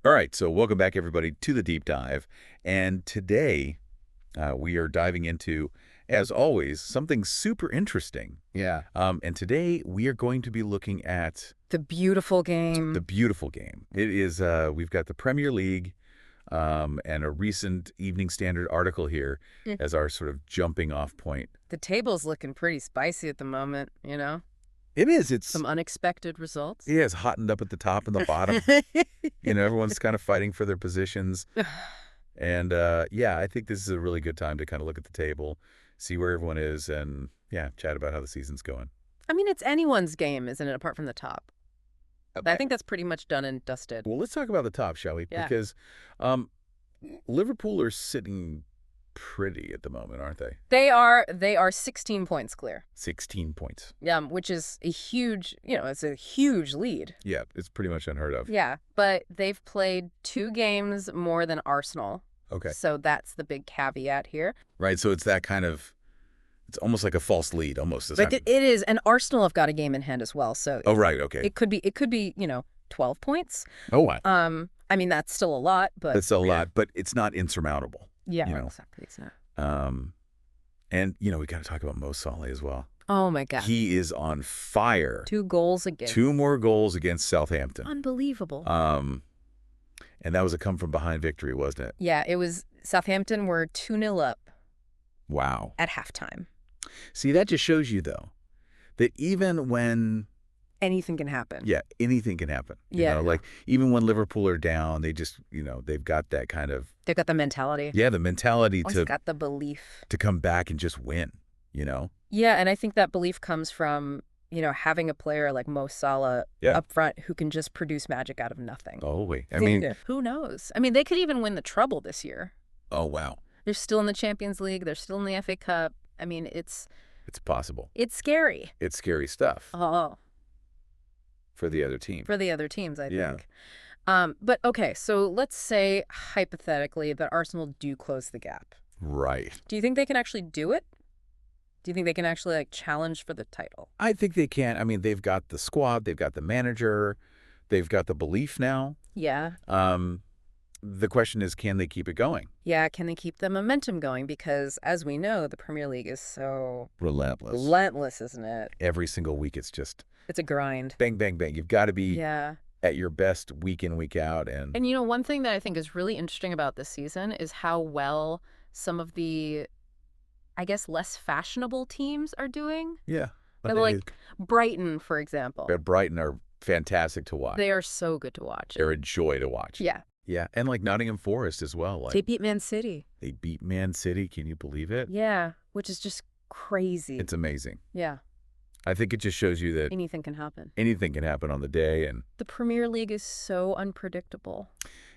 All right, so welcome back, everybody, to the deep dive. And today we are diving into, as always, something super interesting. Yeah. And today we are going to be looking at The beautiful game. the beautiful game. It is, we've got the Premier League and a recent Evening Standard article here as our sort of jumping off point. The table's looking pretty spicy at the moment, you know? It is. It's Some unexpected results. yeah, it's hottened up at the top and the bottom. Everyone's kind of fighting for their positions. And yeah, I think this is a really good time to kind of look at the table, see where everyone is, and yeah, chat about how the season's going. I mean, it's anyone's game, isn't it, apart from the top? I think that's pretty much done and dusted. Well, let's talk about the top, shall we? Yeah. Because Liverpool are sitting pretty at the moment, aren't they? They are 16 points clear. 16 points. Yeah, which is a huge, it's a huge lead. Yeah, it's pretty much unheard of. Yeah, but they've played 2 games more than Arsenal. Okay. So that's the big caveat here. Right, so it's that kind of, it's almost like a false lead, almost. Like it is, and Arsenal have got a game in hand as well. So oh, right, okay. it could be, 12 points. Oh, what? I mean, that's still a lot, but That's a lot, but it's not insurmountable. yeah, you know. exactly. It's not. And, we got to talk about Mo Salah as well. Oh my God. He is on fire. 2 goals again. 2 more goals against Southampton. Unbelievable. And that was a come-from-behind victory, wasn't it? Yeah, it was. Southampton were 2-0 up Wow. at halftime. See, that just shows you, though, that even when, Anything can happen. yeah, anything can happen. Yeah. Like, even when Liverpool are down, they just, they've got that kind of, They've got the mentality. yeah, the mentality Always got the belief. to come back and just win, Yeah, and I think that belief comes from, having a player like Mo Salah Yeah. up front who can just produce magic out of nothing. Oh, wait. I mean, Who knows? I mean, they could even win the treble this year. oh, wow. They're still in the Champions League. They're still in the FA Cup. I mean, it's possible. scary. It's scary stuff Oh, for the other team. for the other teams, I Yeah. think. But okay, so let's say hypothetically that Arsenal do close the gap. Right. Do you think they can actually do it? Do you think they can actually challenge for the title? I think they can. I mean, they've got the squad, they've got the manager, they've got the belief now. Yeah. The question is, can they keep it going? Yeah, can they keep the momentum going? Because as we know, the Premier League is so Relentless. isn't it? Every single week, it's just It's a grind. bang, bang, bang. You've got to be Yeah. at your best week in, week out. And And one thing that I think is really interesting about this season is how well some of the, I guess, less fashionable teams are doing. yeah. Like Brighton, for example. Brighton are fantastic to watch. They are so good to watch. They're a joy to watch. Yeah. Yeah. And like Nottingham Forest as well. Like They beat Man City. they beat Man City. Can you believe it? Yeah, which is just crazy. It's amazing. Yeah, I think it just shows you that anything can happen. anything can happen on the day. And The Premier League is so unpredictable,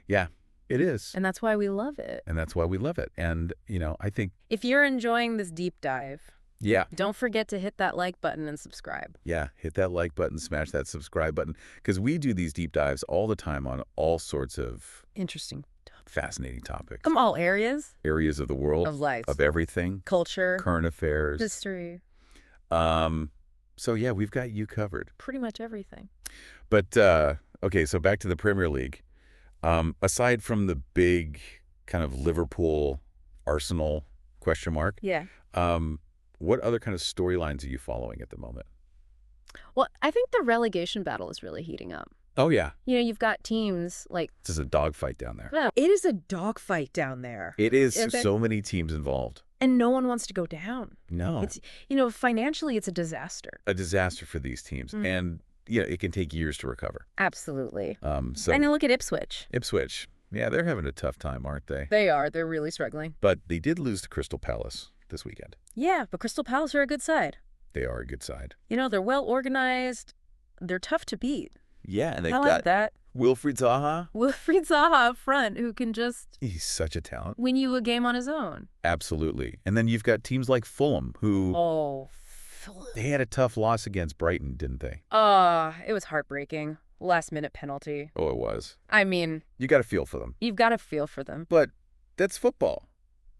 yeah, it is. and that's why we love it. And that's why we love it. And, I think, If you're enjoying this deep dive, yeah, don't forget to hit that like button and subscribe. yeah, hit that like button, smash that subscribe button, because we do these deep dives all the time on all sorts of Interesting. fascinating topics, From all areas areas of the world, of life, of everything, culture, current affairs. history, So yeah, we've got you covered. pretty much everything. But okay, so back to the Premier League. Aside from the big kind of Liverpool, Arsenal question mark, Yeah. what other kind of storylines are you following at the moment? Well, I think the relegation battle is really heating up. Oh yeah, You've got teams like... this is a dogfight down there. No, it is a dogfight down there. It is Okay. so many teams involved. And no one wants to go down. No, It's, financially, it's a disaster. a disaster for these teams, Mm. and it can take years to recover. Absolutely. So And look at Ipswich. Ipswich, yeah, they're having a tough time, aren't they? They are. They're really struggling. But they did lose to Crystal Palace this weekend. Yeah, but Crystal Palace are a good side. They are a good side. They're well organized. They're tough to beat. Yeah, and they've I like got that. Wilfried Zaha. Wilfried Zaha up front, who can just He's such a talent. win you a game on his own. Absolutely. And then you've got teams like Fulham, who Oh, they had a tough loss against Brighton, didn't they? it was heartbreaking. Last-minute penalty. Oh, it was. I mean, You got to feel for them. you've got to feel for them. But that's football.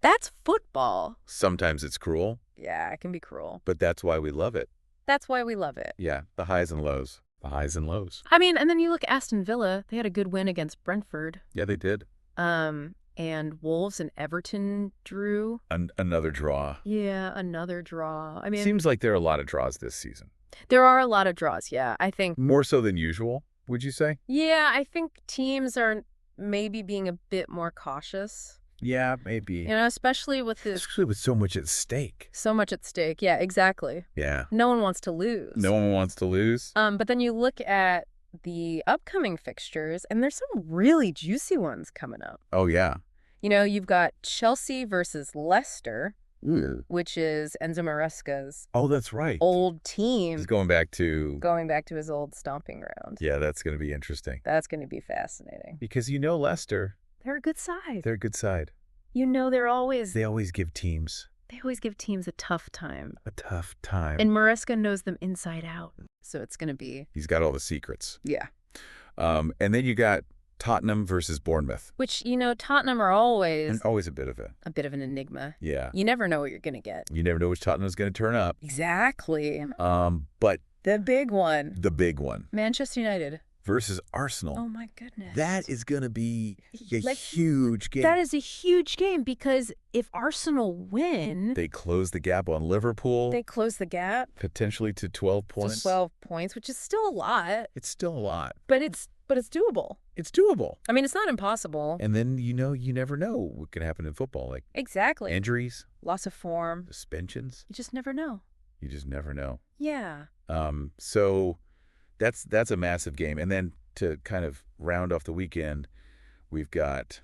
That's football. Sometimes it's cruel, Yeah, it can be cruel. but that's why we love it. That's why we love it. Yeah, the highs and lows. The highs and lows. I mean, and then you look at Aston Villa. They had a good win against Brentford. Yeah, they did. And Wolves and Everton drew. Another draw. Yeah, another draw. I mean, Seems like there are a lot of draws this season. there are a lot of draws, yeah. I think. More so than usual, would you say? Yeah, I think teams are maybe being a bit more cautious. Yeah, maybe. You know, especially with this Especially with so much at stake. so much at stake. Yeah, exactly. Yeah. No one wants to lose. No one wants to lose. But then you look at the upcoming fixtures, and there's some really juicy ones coming up. Oh, yeah. You know, you've got Chelsea versus Leicester, Ooh. which is Enzo Maresca's Oh, that's right. old team He's going back to... going back to his old stomping ground. Yeah, that's going to be interesting. That's going to be fascinating. Because you know Leicester, They're a good side. they're a good side. You know, They always give teams they always give teams a tough time. a tough time. And Maresca knows them inside out. So it's going to be... He's got all the secrets. Yeah. And then you got Tottenham versus Bournemouth. Which, you know, Tottenham are always And always a bit of an enigma. Yeah. You never know what you're going to get. You never know which Tottenham's going to turn up. Exactly. But The big one. the big one Manchester United. versus Arsenal. Oh, my goodness. That is going to be a Like, huge game. That is a huge game because if Arsenal win, They close the gap on Liverpool, they close the gap potentially to 12 to points. 12 points, which is still a lot, It's still a lot. but it's doable. It's doable. I mean, it's not impossible. And then, you know, you never know what can happen in football. Like Exactly. injuries, Loss of form. suspensions. You just never know. You just never know. Yeah. So that's a massive game. And then to kind of round off the weekend, we've got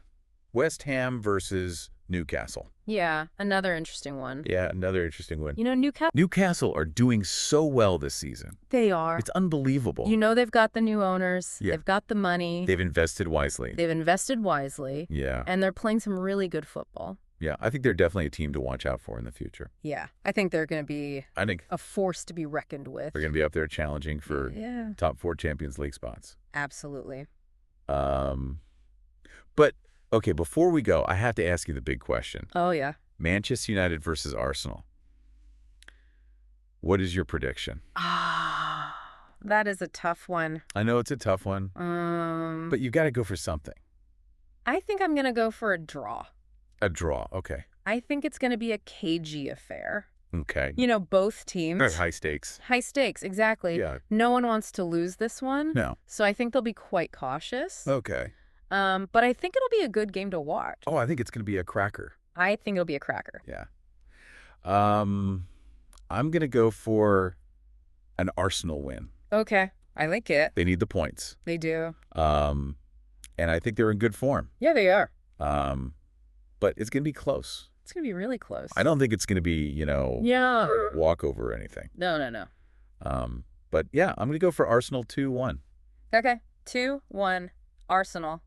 West Ham versus Newcastle. Yeah. Another interesting one. Yeah, another interesting one. You know, Newcastle are doing so well this season. they are. It's unbelievable. You know, they've got the new owners. Yeah. They've got the money. They've invested wisely. They've invested wisely. Yeah. And they're playing some really good football. Yeah, I think they're definitely a team to watch out for in the future. Yeah. I think they're going to be I think a force to be reckoned with. they're going to be up there challenging for Yeah. top 4 Champions League spots. Absolutely. But, okay, before we go, I have to ask you the big question. Oh, yeah. Manchester United versus Arsenal. What is your prediction? Ah, that is a tough one. I know it's a tough one, but you got to go for something. I think I'm going to go for a draw. A draw, okay. I think it's going to be a cagey affair. Okay. You know, both teams. Very high stakes. High stakes, exactly. Yeah. No one wants to lose this one. No. So I think they'll be quite cautious. Okay. But I think it'll be a good game to watch. Oh, I think it's going to be a cracker. I think it'll be a cracker. Yeah. I'm going to go for an Arsenal win. Okay. I like it. They need the points. They do. And I think they're in good form. Yeah, they are. But it's going to be close. It's going to be really close. I don't think it's going to be, Yeah. walkover or anything. No. But yeah, I'm going to go for Arsenal 2-1. Okay. 2-1. Arsenal.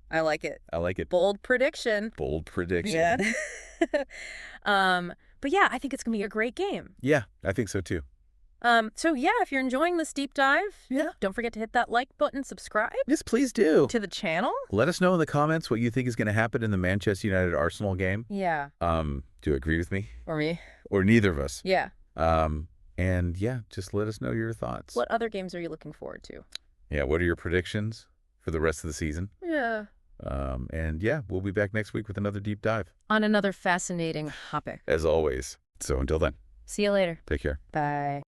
I like it. I like it. Bold prediction. Bold prediction. Yeah. But yeah, I think it's gonna be a great game. Yeah, I think so too. So yeah, if you're enjoying this deep dive, Yeah. don't forget to hit that like button, subscribe Yes, please do. to the channel. Let us know in the comments what you think is going to happen in the Manchester United Arsenal game. Yeah. Do you agree with me? Or me. Or neither of us? Yeah. And yeah, just let us know your thoughts. What other games are you looking forward to? Yeah, what are your predictions for the rest of the season? Yeah. And yeah, we'll be back next week with another deep dive, On another fascinating topic. as always. So until then, See you later. take care. Bye.